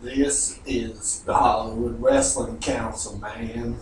This is the Hollywood Wrestling Council, man.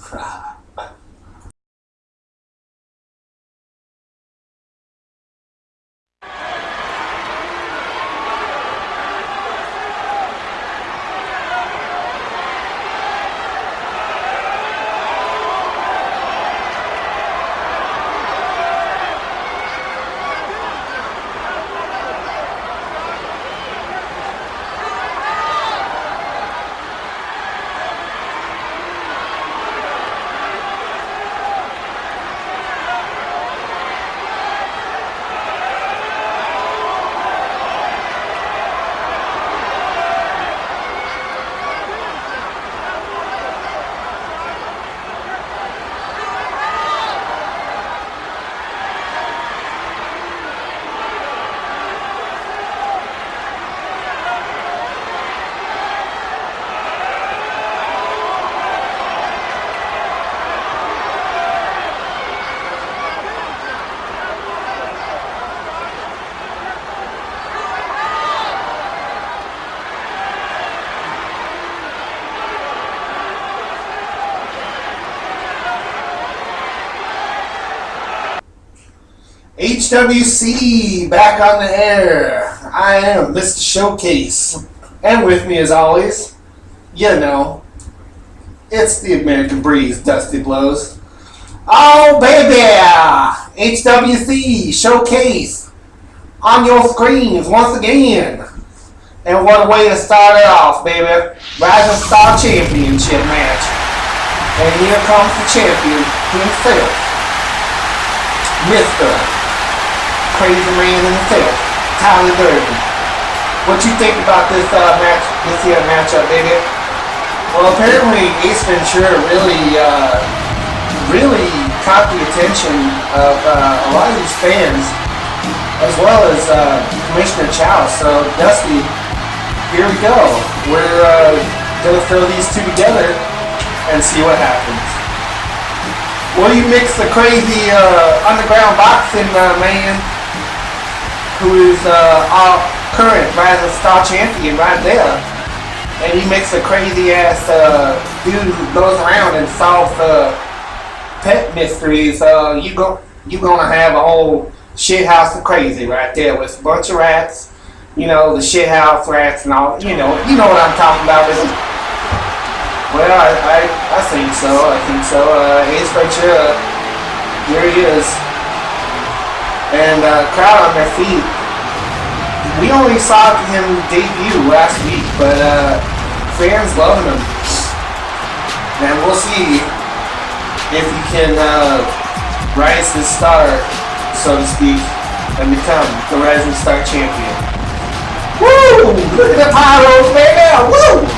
HWC back on the air. I am Mr. Showcase, and with me as always, you know, it's the American Breeze, Dusty Blows. Oh baby, HWC Showcase on your screens once again. And what a way to start it off, baby. Rising Star Championship match. And here comes the champion himself, Mr. Crazy Man himself, Tyler Durdan. What you think about this matchup, baby? Well, apparently Ace Ventura really caught the attention of a lot of these fans, as well as Commissioner Chow. So, Dusty, here we go. We're gonna throw these two together and see what happens. Well, you mix the crazy underground boxing man, who is our current Rising Star champion right there, and he makes a crazy ass dude who goes around and solves pet mysteries. You gonna have a whole shit house of crazy right there with a bunch of rats. You know, the shit house rats and all. You know what I'm talking about, isn't it? Well, I think so. Ace Ventura, here he is. And crowd on their feet. We only saw him debut last week, but fans loving him. And we'll see if he can rise his star, so to speak, and become the Rising Star champion. Woo! Look at the pyros, baby! Woo!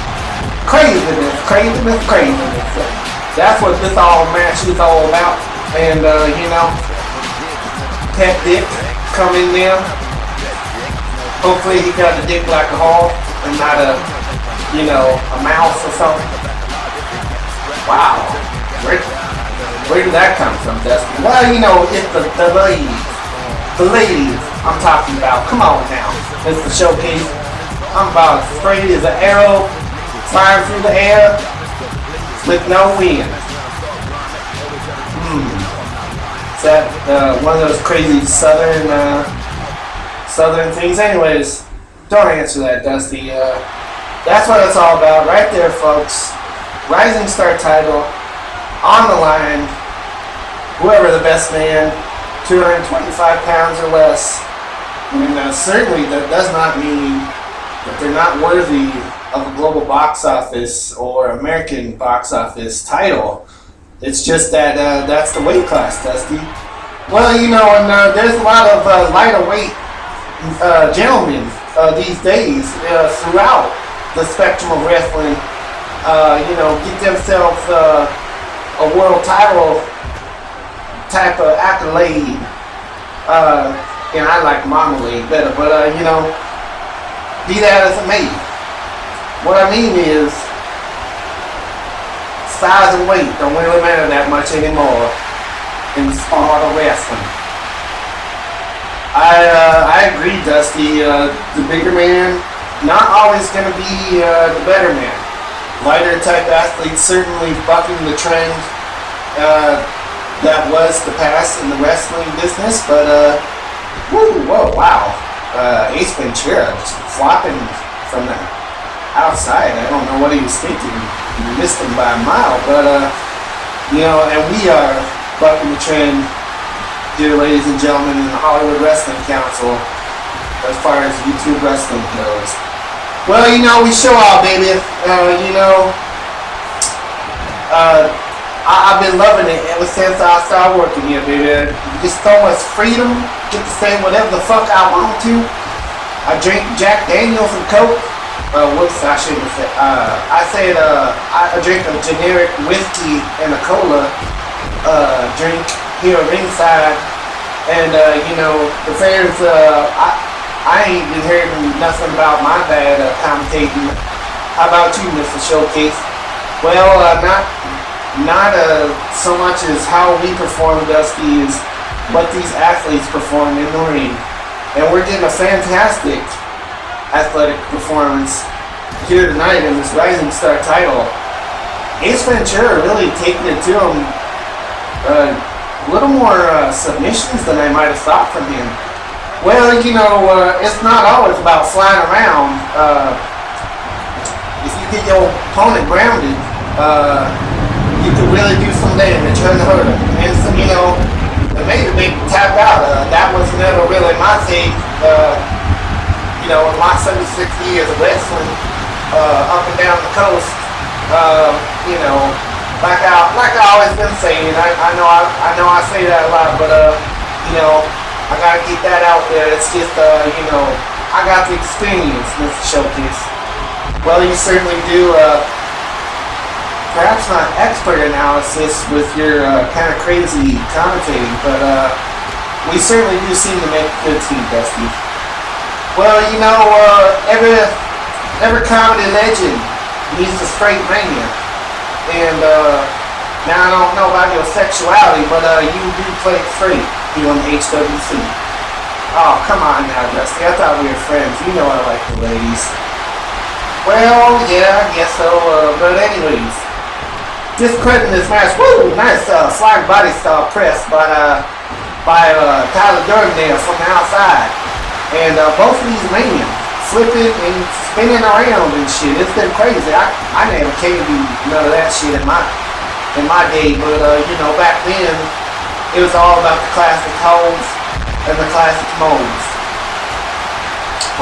Craziness. That's what this match is all about. And Pet Dick come in there. Hopefully he got a dick like a hog and not a mouse or something. Wow. Where did that come from, Dustin? Well, it's the ladies I'm talking about. Come on now. It's the showcase. I'm about as straight as an arrow flying through the air with no wind. Is that one of those crazy southern things? Anyways, don't answer that, Dusty. That's what it's all about right there, folks. Rising Star title on the line. Whoever the best man, 225 pounds or less. And certainly that does not mean that they're not worthy of a global box office or American box office title. It's just that that's the weight class, Dusty. Well, and there's a lot of lighter weight gentlemen these days throughout the spectrum of wrestling. Get themselves a world title type of accolade. And I like Marmalade better, but be that as it may. What I mean is, size and weight don't really matter that much anymore in the sport of wrestling. I agree, Dusty. The bigger man not always going to be the better man. Lighter type athletes certainly bucking the trend that was the past in the wrestling business, but wow. Ace Ventura just flopping from the outside. I don't know what he was thinking. He missed him by a mile, but and we are bucking the trend here, ladies and gentlemen, in the Hollywood Wrestling Council as far as YouTube wrestling goes. Well, we show out, baby. I've been loving it ever since I started working here, baby. Just so much freedom, get to say whatever the fuck I want to. I drink Jack Daniels and Coke. I shouldn't say. I drink a generic whiskey and a cola drink here ringside, and the fans. I ain't been hearing nothing about my bad commentating. How about you, Mr. Showcase? Well, not so much as how we perform, Dusty, is what these athletes perform in the ring. And we're getting a fantastic athletic performance here tonight in this Rising Star title. Ace Ventura really taking it to him. A little more submissions than I might have thought from him. Well, it's not always about flying around. If you get your opponent grounded, you could really do some damage, unhurt him. And so, the major big tap out. That was never really my thing. In my 76 years of wrestling, up and down the coast, like I always been saying. I know I say that a lot, but I gotta get that out there. It's just I got the experience, Mr. Showcase. Well, you certainly do. Perhaps not expert analysis with your kind of crazy commentating, but we certainly do seem to make a good team, Dusty. Well, every comedy legend needs a straight mania. And now I don't know about your sexuality, but you do play it straight here on HWC. Oh, come on now, Dusty. I thought we were friends. You know I like the ladies. Well, yeah, I guess so. But anyways. Discrediting this match. Woo! Nice flying body style press by Tyler Durdan from the outside. And both of these men flipping and spinning around and shit. It's been crazy. I never came to none of that shit in my day, but back then it was all about the classic holds and the classic molds.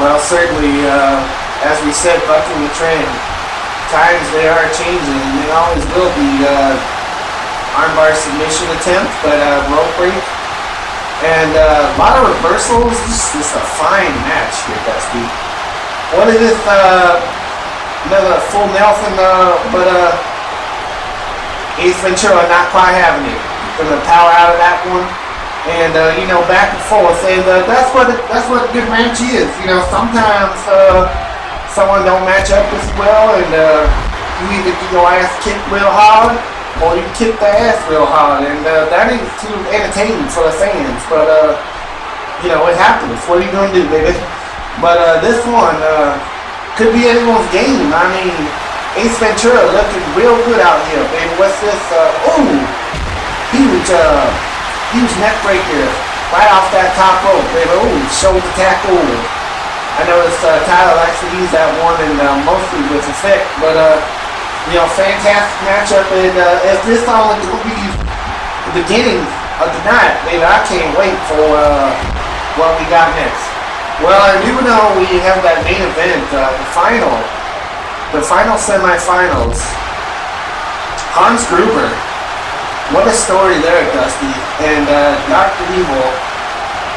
Well, certainly, as we said, bucking the trend. Times they are changing, and they always will be. Armbar submission attempt, but rope break, and a lot of reversals. This is a fine match here, Dusty. What is this? Another full Nelson, but Ace Ventura not quite having it. Gonna power out of that one, and back and forth, and that's what a good match is. Sometimes. Someone don't match up as well, and you either get your ass kicked real hard, or you kick the ass real hard, and that ain't too entertaining for the fans, but it happens. What are you gonna do, baby? But this one could be anyone's game. I mean, Ace Ventura looking real good out here, baby. What's this? Huge neck breaker right off that top rope, baby. Shoulder tackle. I noticed Tyler likes to use that one, and mostly with effect, but fantastic matchup, and if this only will be the beginning of the night, baby, I can't wait for what we got next. Well, I do know we have that main event, the final semifinals. Hans Gruber, what a story there, Dusty, and Dr. Evil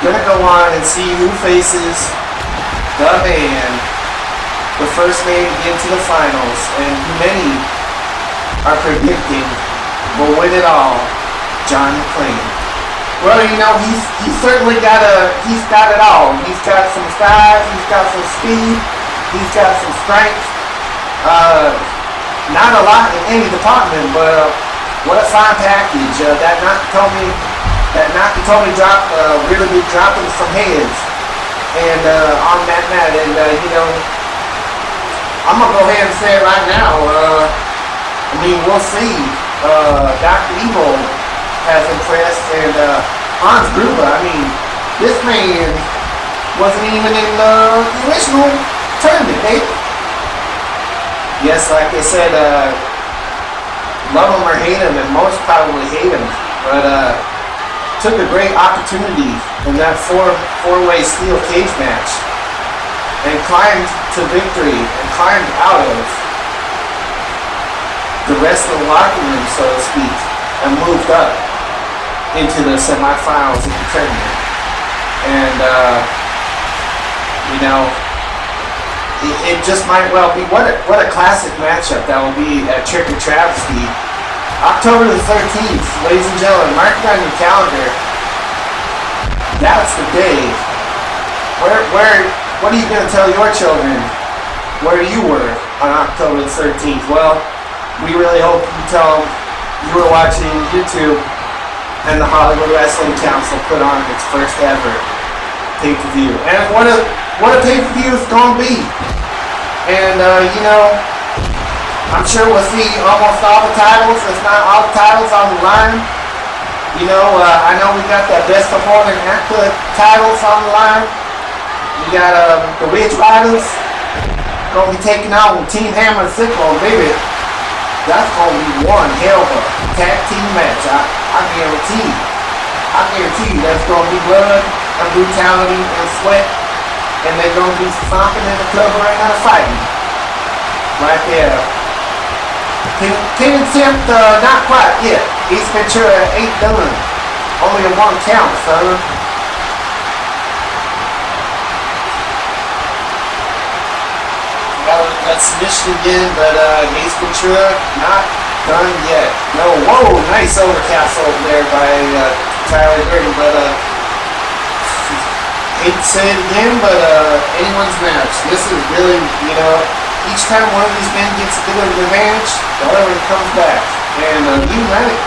gonna go on and see who faces the man, the first man to get to the finals, and many are predicting will win it all, John McClane. Well, he's certainly got it all. He's got some size, he's got some speed, he's got some strength. Not a lot in any department, but what a fine package. That Nakatomi drop really be dropping some heads. And on that mat, and I'm gonna go ahead and say it right now. I mean, we'll see. Dr. Evil has impressed, and Hans Gruber. I mean, this man wasn't even in the original tournament, baby. Yes, like I said, love him or hate him, and most probably hate him, but took a great opportunity in that four-way steel cage match and climbed to victory and climbed out of the rest of the locker room, so to speak, and moved up into the semifinals of the tournament. And you know, it just might well be what a classic matchup that will be at Trick or Travesty, October the 13th, ladies and gentlemen. Mark it on your calendar. That's the day. What are you going to tell your children where you were on October the 13th? Well, we really hope you tell them you were watching YouTube and the Hollywood Wrestling Council put on its first ever pay-per-view. And what a pay-per-view it's going to be. And, you know, I'm sure we'll see almost all the titles, if not all the titles on the line. You know, I know we got that Best Performing Actor titles on the line. We got the Ridge Riders going to be taking on Team Hammer and Sickle, baby. That's going to be one hell of a tag team match. I guarantee. I guarantee you that's going to be blood and brutality and sweat. And they're going to be stomping in the club ring and fighting. Right there. Pin attempt, not quite yet. East Ventura ain't done. Only a one count, son. Got submission again, but Ace Ventura not done yet. No, whoa, nice overcastle over there by Tyler Durdan, but hate to say it again, but anyone's match. This is really, you know, each time one of these men gets a bit of revenge, the other one comes back. And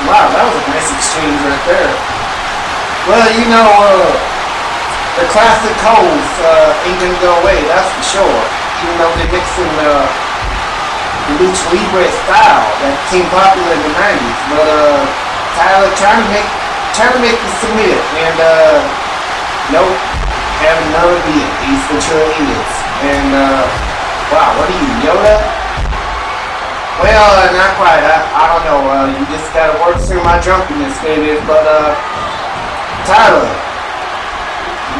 wow, that was a nice exchange right there. Well, you know, the classic hoes ain't gonna go away, that's for sure. Even though they mix in the Lucha Libre style that became popular in the 90s. But Tyler trying to make me submit, and nope, having none of it. Ace Ventura is. And wow, what are you, Yoda? Well, not quite. I don't know. You just gotta work through my drunkenness, baby. But Tyler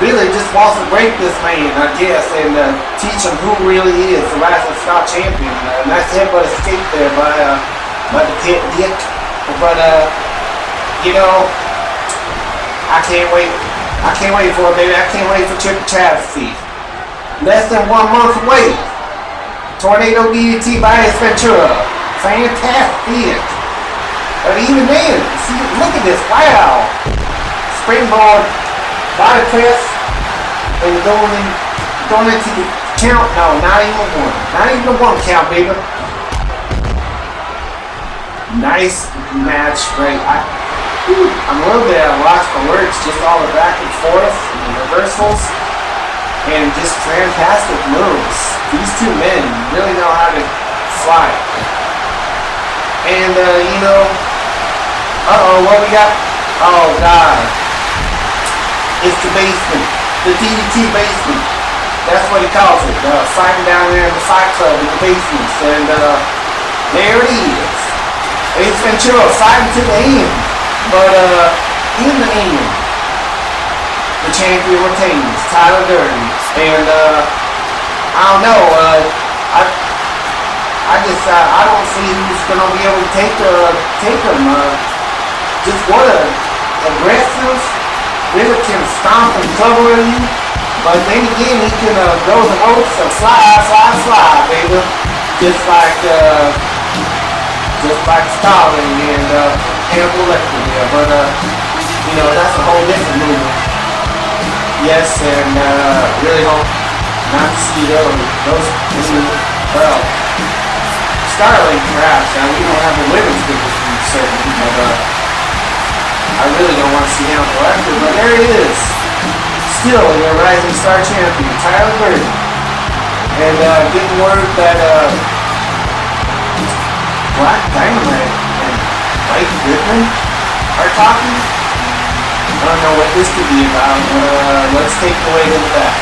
really just wants to break this man, I guess, and teach him who really is the Rising Star Champion. Nice headbutt escape there by the Pit Dick. But you know, I can't wait. I can't wait for it, baby. I can't wait for Trick or Travesty. Less than 1 month away. Tornado DDT by Ace Ventura. Fantastic. But even then, see, look at this. Wow. Springboard, body press, and going into the count. No, not even one. Not even a 1 count, baby. Nice match, great. I'm a little bit at a loss for words. Just all the back and forth and the reversals. And just fantastic moves. These two men really know how to fly. And, you know, what we got? Oh, God. It's the basement. The DDT basement. That's what he calls it. Fighting down there in the fight club in the basements. And, there it is. Ace Ventura fighting to the end. But, in the end, the champion retains, Tyler Durdan. And, I don't know, I don't see who's going to be able to take him. Just what a aggressive, really can stomp and cover you. But then again, he can go the ropes and fly, baby. Just like Stalin and Hannibal Lecter there. But, you know, that's a whole different movie. Yes, and really hope not to see those well, Starling perhaps. Now, we don't have a women's division, certainly, but I really don't want to see Hannibal Lecter. But there it is. Still your Rising Star Champion, Tyler Durdan. And getting word that Black Dynamite and Mike Goodman are talking. I don't know what this could be about, but let's take it away with that.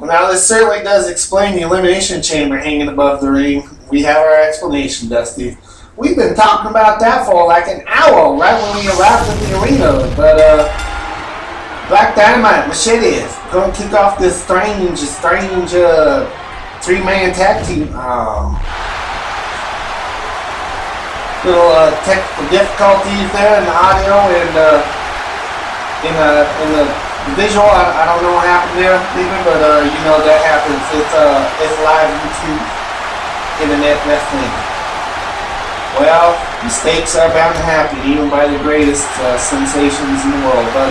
Now this certainly does explain the elimination chamber hanging above the ring. We have our explanation, Dusty. We've been talking about that for like an hour, right when we arrived at the arena. But Black Dynamite, Machete, gonna kick off this strange three-man tag team. Little technical difficulties there in the audio and in the visual. I don't know what happened there, even, but you know that happens. It's live YouTube, internet wrestling. Well, mistakes are bound to happen, even by the greatest sensations in the world. But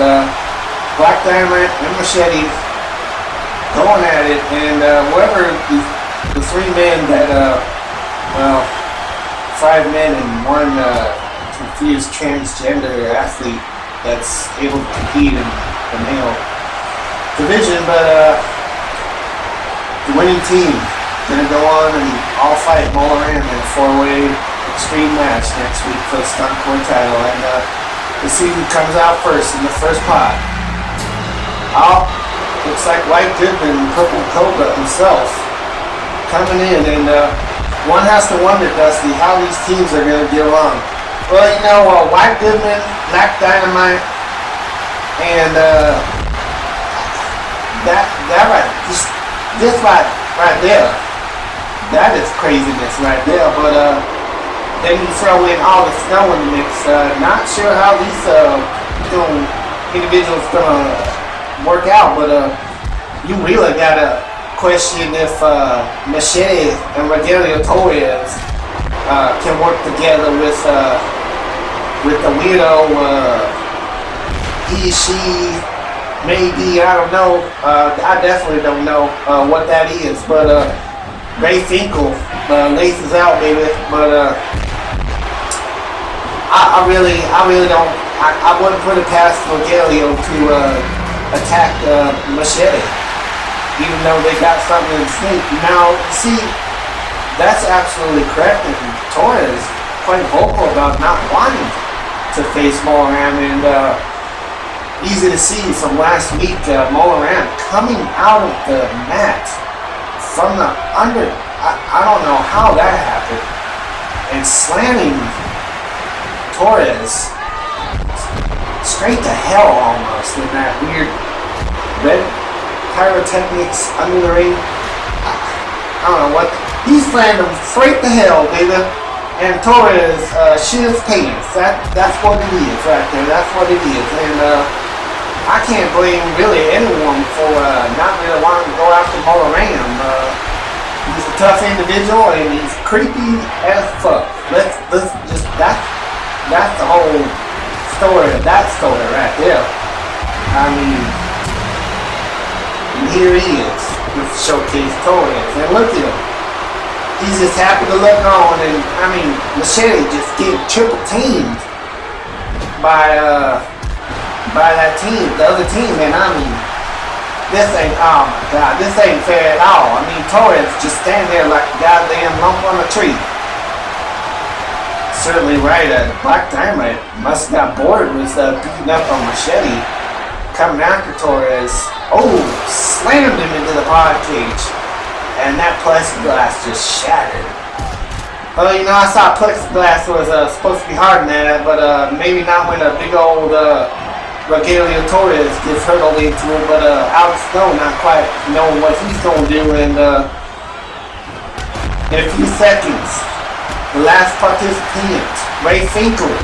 Black Dynamite and Machete going at it, and whoever the three men that, well, 5 men and one confused transgender athlete that's able to compete in the male division, but the winning team gonna go on and all fight Mola Ram in a 4-way extreme match next week for the Stuntcore title, and the season comes out first in the first pot. Oh, looks like White Goodman, Purple Cobra himself, coming in, and one has to wonder, Dusty, how these teams are going to get along. Well, you know, White Goodman, Black Dynamite, and this right there, that is craziness right there. But then you throw in all the snow in the mix. Not sure how these individuals gonna work out, but you really gotta question if Machete and Rogelio Torres can work together with the weirdo he, she, maybe, I don't know. I definitely don't know what that is, but Ray Finkel laces out, baby. But I really don't. I wouldn't put it past Rogelio to attack Machete, even though they got something in sync. Now, see, that's absolutely correct, and Torres is quite vocal about not wanting to face Mola Ram, and easy to see from last week. Mola Ram coming out of the mat from the under. I don't know how that happened, and slamming Torres straight to hell almost in that weird red pyrotechnics under the ring. I don't know what. He slammed him straight to hell, baby. And Torres shit his pants. That's what it is right there. That's what it is. And I can't blame really anyone for not really wanting to go after Mola Ram. He's a tough individual and he's creepy as fuck. Let's just that's the whole story of that story right there. I mean, and here he is with Showcase Torres. And look at him. He's just happy to look on, and I mean, Machete just getting triple teamed by that team, the other team, and I mean, this ain't, oh my god, this ain't fair at all. I mean, Torres just standing there like a goddamn lump on a tree. Certainly right, Black Dynamite must have got bored with beating up on Machete, coming after Torres. Oh, slammed him into the pod cage. And that plexiglass just shattered. Well, you know, I saw plexiglass was supposed to be hard in that, but maybe not when a big old Rogelio Torres gets hurtled into it. But Alex Snow not quite knowing what he's going to do. And in a few seconds, the last participant, Ray Finkel,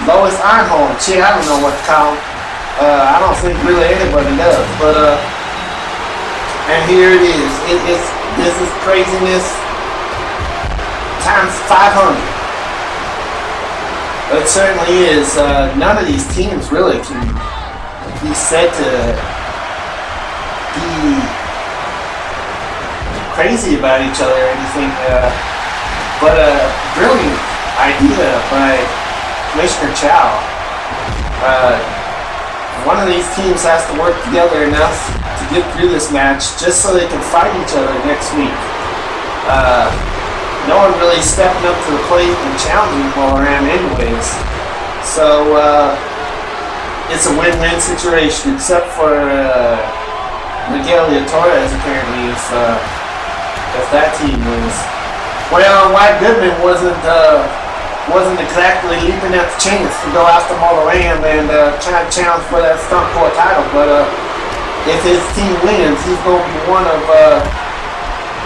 Lois Arnholm, shit, I don't know what to call him. I don't think really anybody does. But and here it is. This is craziness times 500. It certainly is. None of these teams really can be said to be crazy about each other or anything. But a brilliant idea by Commissioner Chow. One of these teams has to work together enough to get through this match just so they can fight each other next week. No one really stepping up to the plate and challenging Mola Ram anyways. So it's a win-win situation except for Miguel Torres apparently if that team wins. Well, White Goodman wasn't exactly leaping at the chance to go after Mola Ram and try to challenge for that Stuntcore title, but if his team wins, he's going to be one of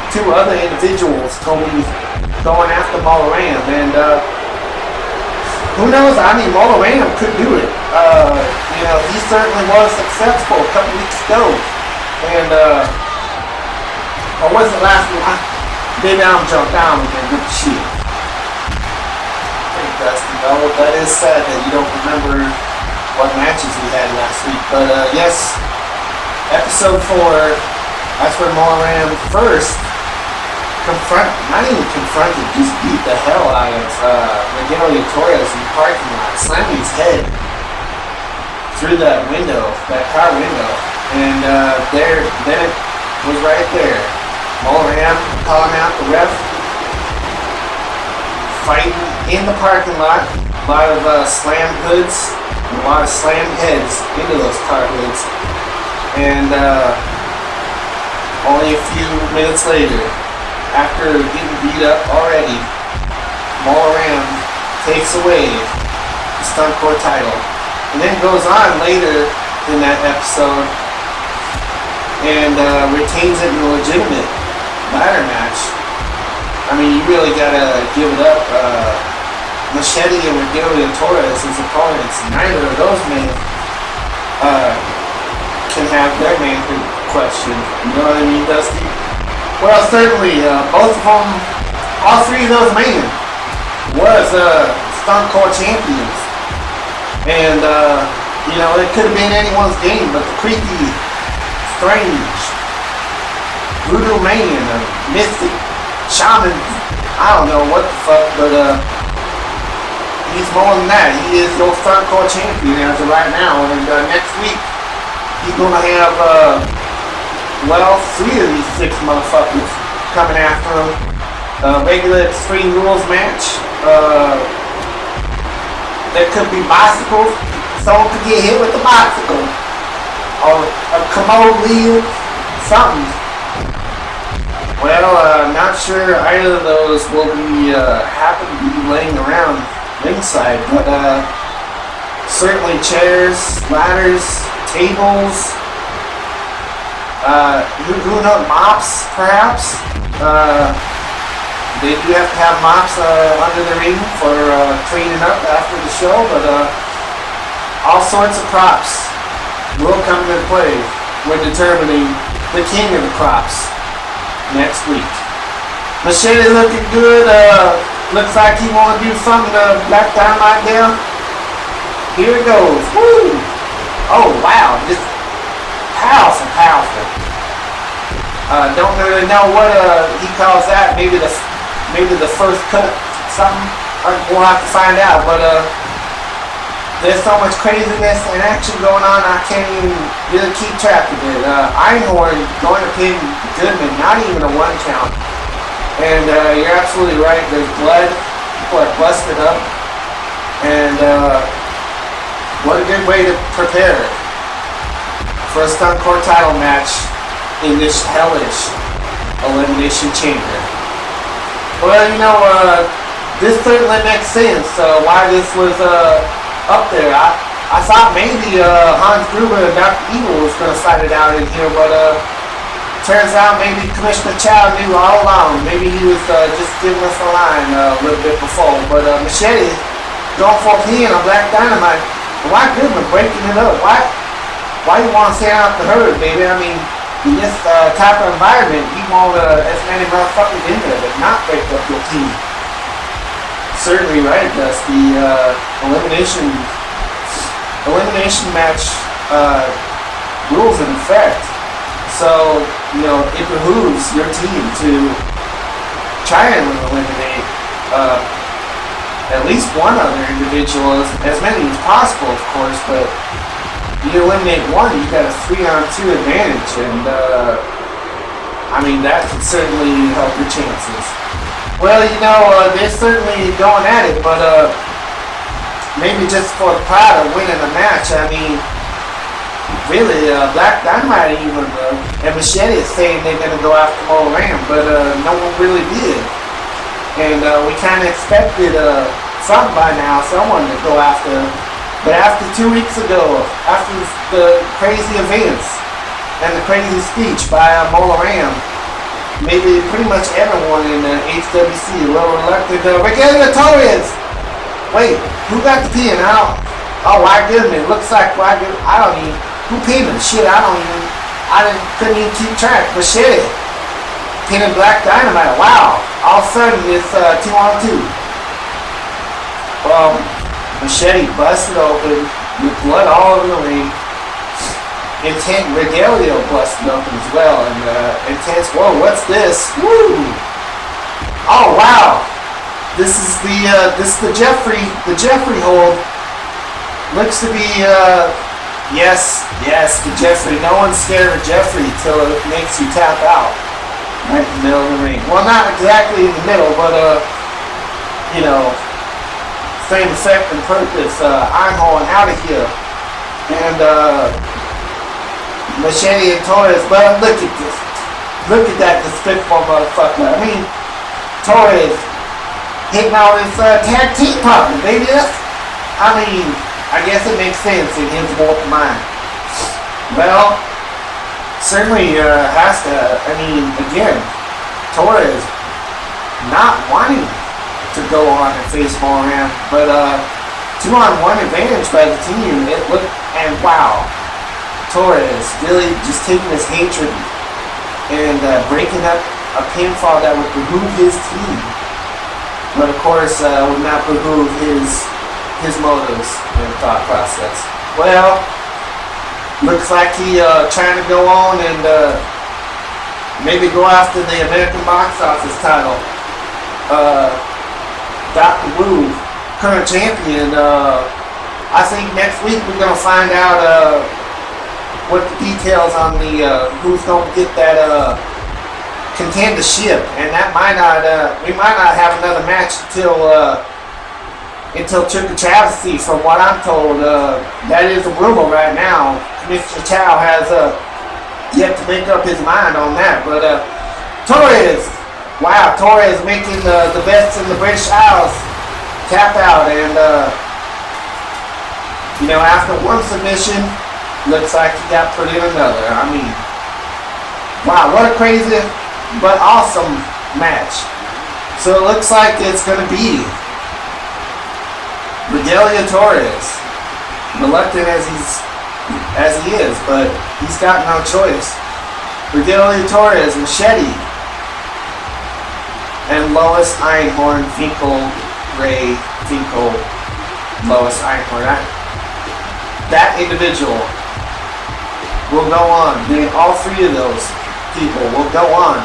two other individuals going to be going after Mola Ram, and who knows, I mean, Mola Ram could do it. You know, he certainly was successful a couple weeks ago, and or was it last week? Maybe I'm jumped down again with the shit. Dusty, no, that is sad that you don't remember what matches we had last week. But yes, episode 4, that's where Mola Ram first not even confronted, just beat the hell out of Rogelio Torres in the parking lot, slamming his head through that window, that car window. And then it was right there. Mola Ram calling out the ref, fighting in the parking lot, a lot of slammed hoods, and a lot of slammed heads into those car hoods. And only a few minutes later, after getting beat up already, Mola Ram takes away the Stuntcore title. And then goes on later in that episode and retains it in a legitimate ladder match. I mean, you really gotta give it up. Machete and Rogelio Torres as opponents. Neither of those men can have their manhood questioned. You know what I mean, Dusty? Well, certainly, both of them, all three of those men was Stuntcore champions. And, you know, it could have been anyone's game, but the creepy, strange, voodoo man, mystic, shaman, I don't know what the fuck, but he's more than that. He is your Stuntcore champion as of right now, and next week he's gonna have well, 3 of these 6 motherfuckers coming after him. Regular Extreme Rules match. There could be bicycles someone could get hit with a bicycle or a commode wheel, something. Well, I'm not sure either of those will be happen to be laying around ringside, but certainly chairs, ladders, tables, who knows, mops perhaps. They do have to have mops under the ring for cleaning up after the show, but all sorts of props will come into play when determining the king of the props next week. Machete looking good. Looks like he want to do something to Black Dynamite there. Here it goes. Woo! Oh wow, just powerful, powerful. Don't really know what he calls that. Maybe the first cut, something. We'll have to find out. But there's so much craziness and action going on, I can't even really keep track of it. Einhorn going to pin Goodman, not even a 1 count. And you're absolutely right, there's blood. People are busted up. And what a good way to prepare for a Stuntcore title match in this hellish Elimination Chamber. Well, you know, this certainly makes sense why this was up there. I thought maybe Hans Gruber and Dr. Evil was going to fight it out in here, but turns out maybe Commissioner Chow knew all along. Maybe he was just giving us a line a little bit before. But Machete going for a pin on Black Dynamite. Why Goodman breaking it up? Why you want to stand out the herd, baby? I mean, in this type of environment, you want as many motherfuckers in there, but not break up your team. Certainly right, Dusty. Elimination match rules in effect. So, you know, it behooves your team to try and eliminate at least one other individual, as many as possible, of course, but you eliminate one, you got a 3-on-2 advantage, and I mean, that could certainly help your chances. Well, you know, they're certainly going at it, but maybe just for the pride of winning the match. I mean, really, Black Dynamite even, and Machete is saying they're going to go after Mola Ram, but no one really did. And we kind of expected something by now, someone to go after. But after 2 weeks ago, after the crazy events and the crazy speech by Mola Ram, maybe pretty much everyone in the HWC a little reluctant. Regalia Torres! Wait, who got the pin? Oh, why Goodman? Looks like why Goodman. I don't even. Who pinned him? Shit, couldn't even keep track. Machete pinning Black Dynamite. Wow. All of a sudden it's 2-on-2. Machete busted open with blood all over the ring. Intense Regalia busted open as well, and Intense. Whoa, what's this? Woo! Oh wow! This is the Jeffrey hold. Looks to be yes, the Jeffrey. No one's scared of Jeffrey till it makes you tap out right in the middle of the ring. Well, not exactly in the middle, but you know, same effect and purpose. I'm going out of here, and Machete and Torres. But look at this. Look at that despicable motherfucker. I mean, Torres hitting all this tag team popping, baby. I mean, I guess it makes sense in his warped mind. Well, certainly has to. I mean, again, Torres not wanting to go on and face Mola Ram, but 2-on-1 advantage by the team. It looked, and wow, Torres really just taking his hatred and breaking up a pinfall that would behoove his team, but of course would not behoove his motives and thought process. Well, looks like he trying to go on and maybe go after the American Box Office title. Dr. Wu, current champion. I think next week we're gonna find out what the details on the who's gonna get that contendership, and that might not we might not have another match until until Triple Travesty. From what I'm told, that is a rumor right now. Commissioner Chow has yet to make up his mind on that. But Torres, wow, Torres making the best in the British Isles tap out, and you know, after one submission, looks like he got put in another. I mean, wow, what a crazy but awesome match. So it looks like it's going to be Regalia Torres, reluctant as he is, but he's got no choice. Regalia Torres, Machete, and Lois Einhorn, Finkel, Ray, Finkel, Lois Einhorn. That individual will go on. All three of those people will go on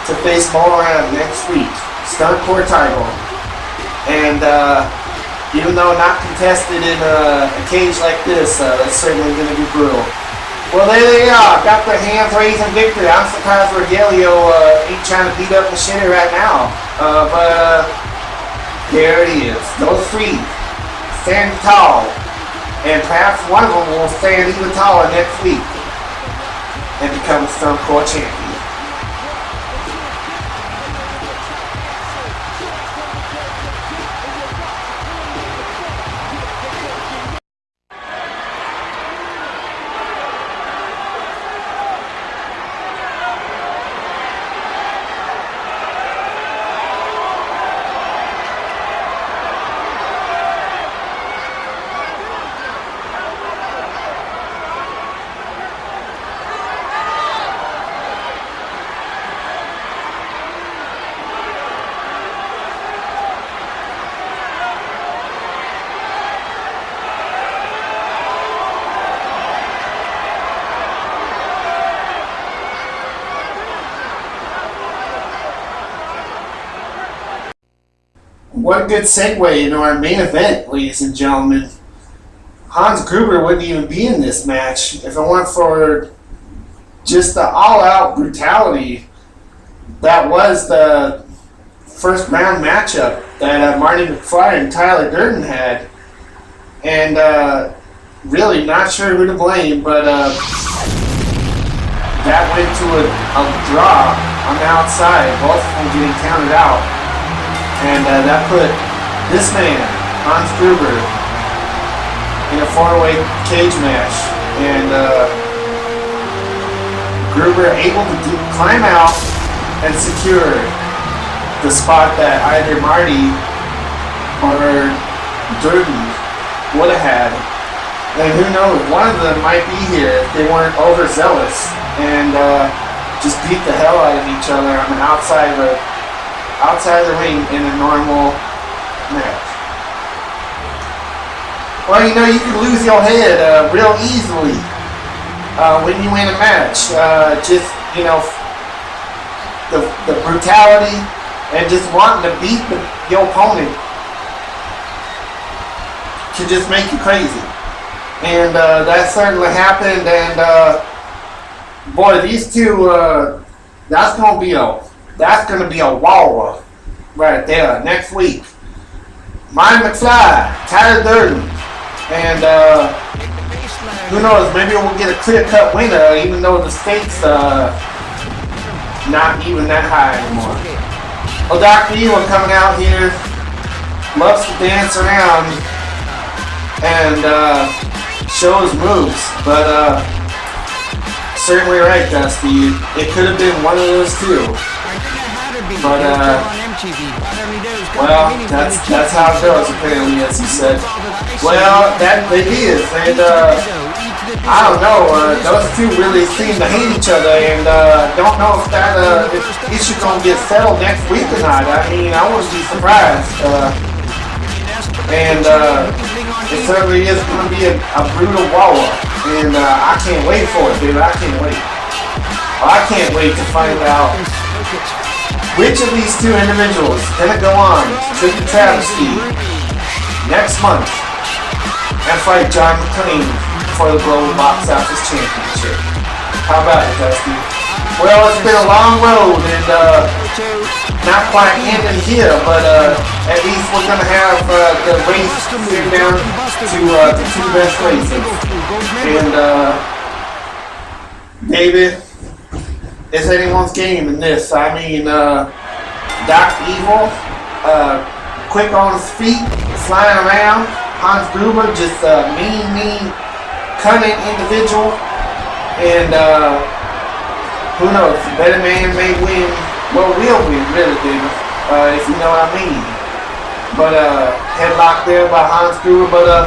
to face Mola Ram next week. Stuntcore title. And even though not contested in a cage like this, that's certainly going to be brutal. Well, there they are. Got their hands raised in victory. I'm surprised Regalio ain't trying to beat up Machete right now. But there it is. Those three stand tall. And perhaps one of them will stand even taller next week and become a Stuntcore champion. What a good segue into our main event, ladies and gentlemen. Hans Gruber wouldn't even be in this match if it weren't for just the all-out brutality that was the first round matchup that Marty McFly and Tyler Durdan had. And really not sure who to blame, but that went to a draw on the outside, both of them getting counted out. And that put this man, Hans Gruber, in a 4-way cage match. And Gruber able to climb out and secure the spot that either Marty or Durdan would have had. And who knows, one of them might be here if they weren't overzealous and just beat the hell out of each other on the outside of the ring in a normal match. Well, you know, you can lose your head real easily when you win a match. Just, you know, the brutality and just wanting to beat your opponent can just make you crazy. And that certainly happened. And boy, these two, that's gonna be a wall right there next week. Marty McFly, Tyler Durdan, and who knows, maybe we'll get a clear-cut winner, even though the stakes not even that high anymore. Well, Dr. Ewan coming out here loves to dance around and show his moves, but certainly right, Dusty. It could have been one of those two. But well, that's how it goes apparently, as he said. Well, that it is, and I don't know. Those two really seem to hate each other, and don't know if that issue gonna get settled next week or not. I mean, I wouldn't be surprised. And it certainly is gonna be a brutal war, and I can't wait for it, dude. I can't wait. Well, I can't wait to find out which of these two individuals is going to go on to the Travesty next month and fight John McClane for the Global Boxoffice Championship. How about it, Dusty? Well, it's been a long road, and not quite ending here, but at least we're gonna have the race sit down to the two best races. And David, it's anyone's game in this. I mean, Dr. Evil, quick on his feet, flying around. Hans Gruber, just a mean, cunning individual. And who knows, the better man may win. Well, we'll win, really, David, if you know what I mean. But headlock there by Hans Gruber, but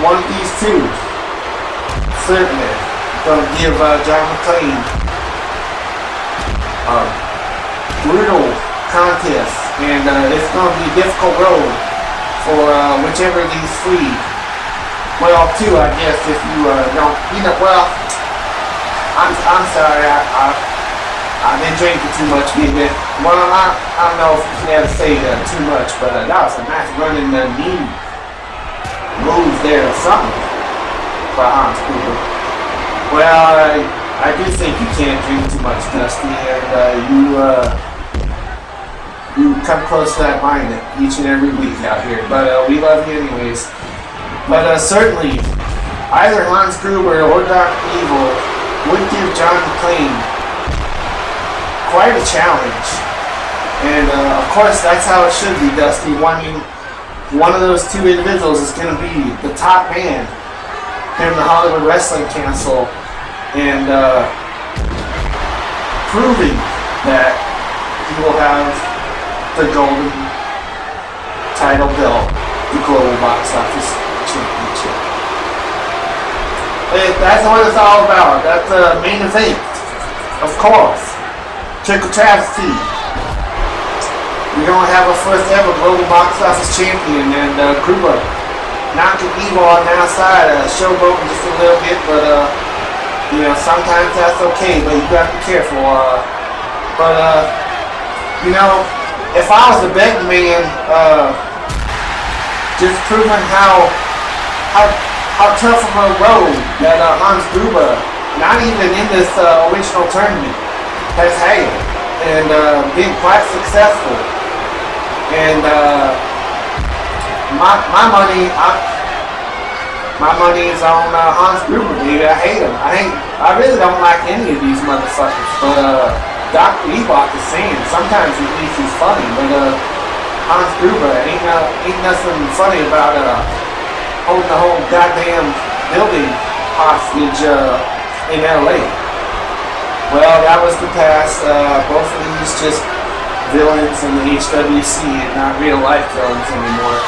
one of these two certainly gonna give John McClane a brutal contest, and it's gonna be a difficult road for whichever of these three. Well, two, I guess, if you don't, well, I'm sorry, I've been drinking too much, baby. Well, I don't know if you can ever say too much, but that was a nice running knee move there or something for Hans Gruber. Well, I do think you can't drink too much, Dusty, and you come close to that line each and every week out here. But we love you anyways. But certainly, either Hans Gruber or Dr. Evil would give John McClane quite a challenge. And of course, that's how it should be, Dusty. One of those two individuals is going to be the top man here in the Hollywood Wrestling Council, and proving that he will have the golden title belt, the Global Boxoffice Championship. That's what it's all about. That's the main event, of course. Travesty. We're going to have a first ever Global Boxoffice Champion, and Gruber knocking Evil on the outside, showboating just a little bit, but sometimes that's okay, but you got to be careful. If I was a betting man, just proving how tough of a road that Hans Gruber, not even in this original tournament, has had, and been quite successful. And my money is on Hans Gruber, baby. I hate him. I really don't like any of these motherfuckers. But Dr. Evil is saying sometimes he thinks he's funny, but Hans Gruber ain't nothing funny about holding the whole goddamn building hostage in LA. Well, that was the past. Both of these just villains in the HWC and not real life villains anymore.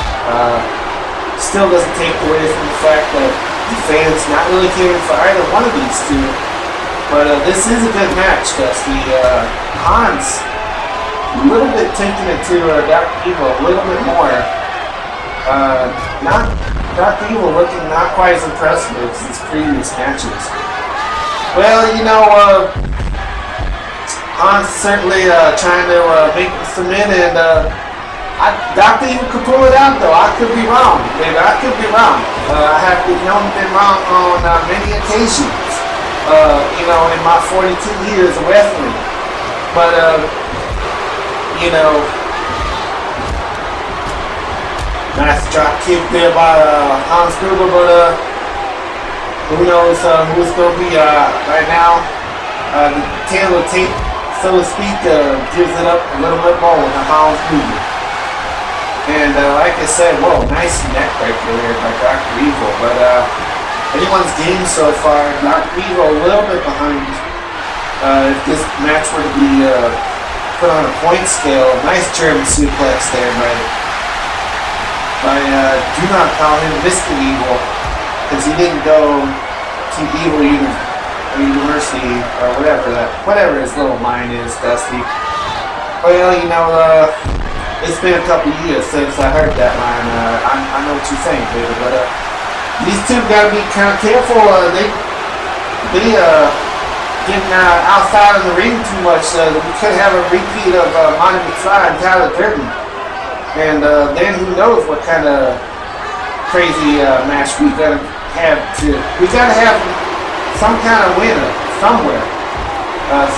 Still doesn't take away from the fact that the fans not really caring for either one of these two. But this is a good match, Dusty. Hans, a little bit taking it to Dr. Evil a little bit more. Not Dr. Evil looking not quite as impressive as his previous matches. Well, Hans certainly trying to make him submit, and Dr. Evil could pull it out, though. I could be wrong, baby. I could be wrong. I have been wrong on many occasions, in my 42 years of wrestling. But, nice drop kick there by Hans Gruber, but who knows who's going to be right now. The tail of the tape, so to speak, gives it up a little bit more with the Hans Gruber. And like I said, whoa, nice neck breaker there by Dr. Evil. But anyone's game so far, Dr. Evil a little bit behind. If this match were to be put on a point scale, nice German suplex there by do not call him Mr. Evil, because he didn't go to Evil University or whatever his little line is, Dusty. Well, it's been a couple years since I heard that line. I know what you think, baby, but these two gotta be kind of careful. They getting outside of the ring too much. We could have a repeat of Monty McFly and Tyler Durdan, and then who knows what kind of crazy match we gotta have. We gotta have some kind of winner somewhere.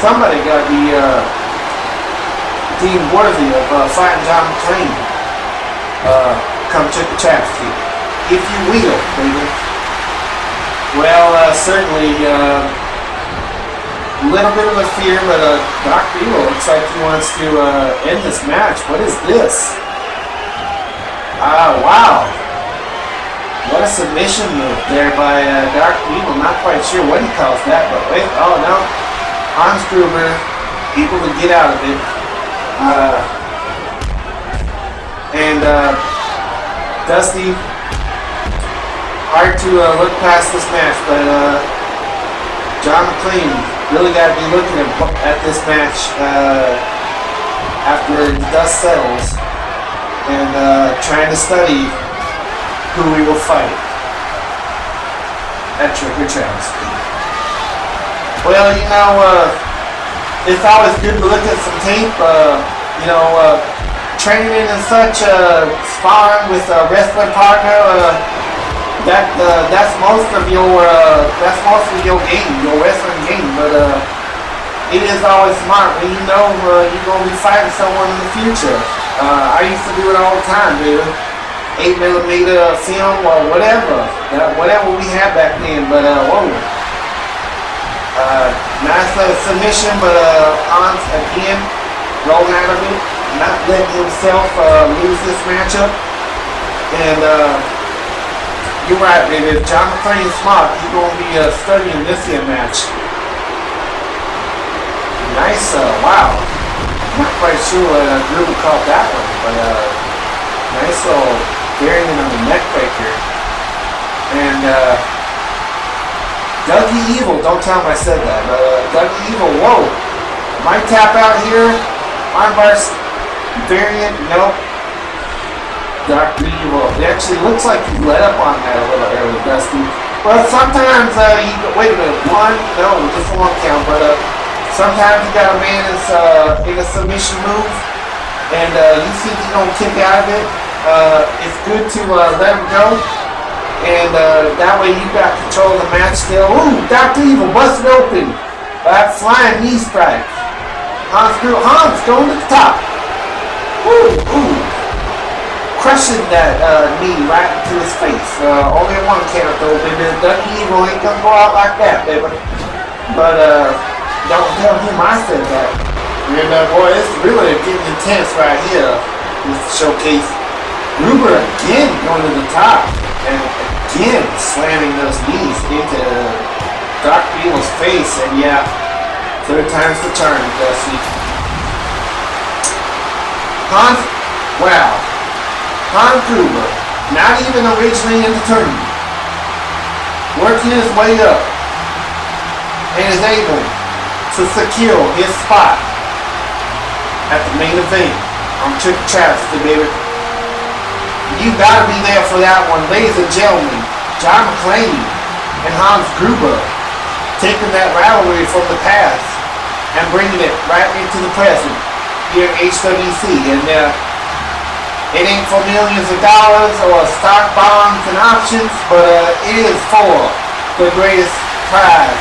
Somebody gotta be deemed worthy of fighting John McClane, come check the Travesty, if you will, baby. Well, certainly, a little bit of a fear, but Dr. Evil looks like he wants to end this match. What is this? Wow. What a submission move there by Dr. Evil. Not quite sure what he calls that, but wait, oh no. Hans Gruber able to get out of it. And Dusty, hard to look past this match, but John McClane really got to be looking at this match after the dust settles and trying to study who we will fight at Travesty. Well, you know, it's always good to look at some tape. You know, training and such, sparring with a wrestling partner. That's most of your game, your wrestling game. But it is always smart when you know you're gonna be fighting someone in the future. I used to do it all the time, dude. 8mm film or whatever we had back then. But whoa, nice submission. But Hans again rolling out of it, not letting himself lose this matchup. And you're right, baby. If John McClane's smart, he's going to be studying this here match. Nice, wow. Not quite sure what Gruber called that one, but nice little variant on the neck breaker. And Dougie Evil, don't tell him I said that, but Dougie Evil, whoa. Might tap out here. Armbar variant, nope. Dr. Evil. It actually looks like he let up on that a little early, Dusty. Well, sometimes wait a minute, just a 1 count, but sometimes you got a man that's in a submission move, and you see he's gonna kick out of it. It's good to let him go, and that way you got control of the match still. Ooh, Dr. Evil busted open. That flying knee strike. Hans going to the top. Ooh. Crushing that knee right into his face. Only 1 count though, baby. Dougie Evil ain't gonna go out like that, baby. But don't tell him I said that. And boy, it's really getting intense right here. This showcase. Gruber again going to the top, and again slamming those knees into Dr. Evil's face. And yeah, 3rd time's the charm, Dusty. Hans Gruber, not even originally in the tournament, working his way up and is able to secure his spot at the main event on Travesty, baby. You gotta be there for that one, ladies and gentlemen. John McClane and Hans Gruber taking that rivalry from the past and bringing it right into the present here at HWC. And it ain't for millions of dollars or stock bonds and options, but it is for the greatest prize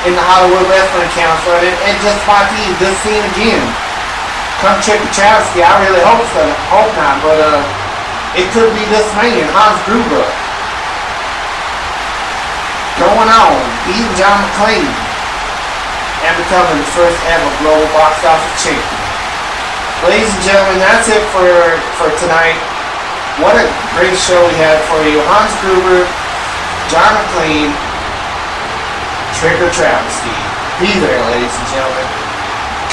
in the Hollywood Wrestling Council. And just might be this scene again. Come check the Travesty. I really hope so. Hope not, but it could be this man, Hans Gruber, going on, beating John McClane, and becoming the first ever Global Box Office Champion. Ladies and gentlemen, that's it for tonight. What a great show we had for you. Hans Gruber, John McClane, Travesty. Be there, ladies and gentlemen.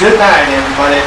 Good night, everybody.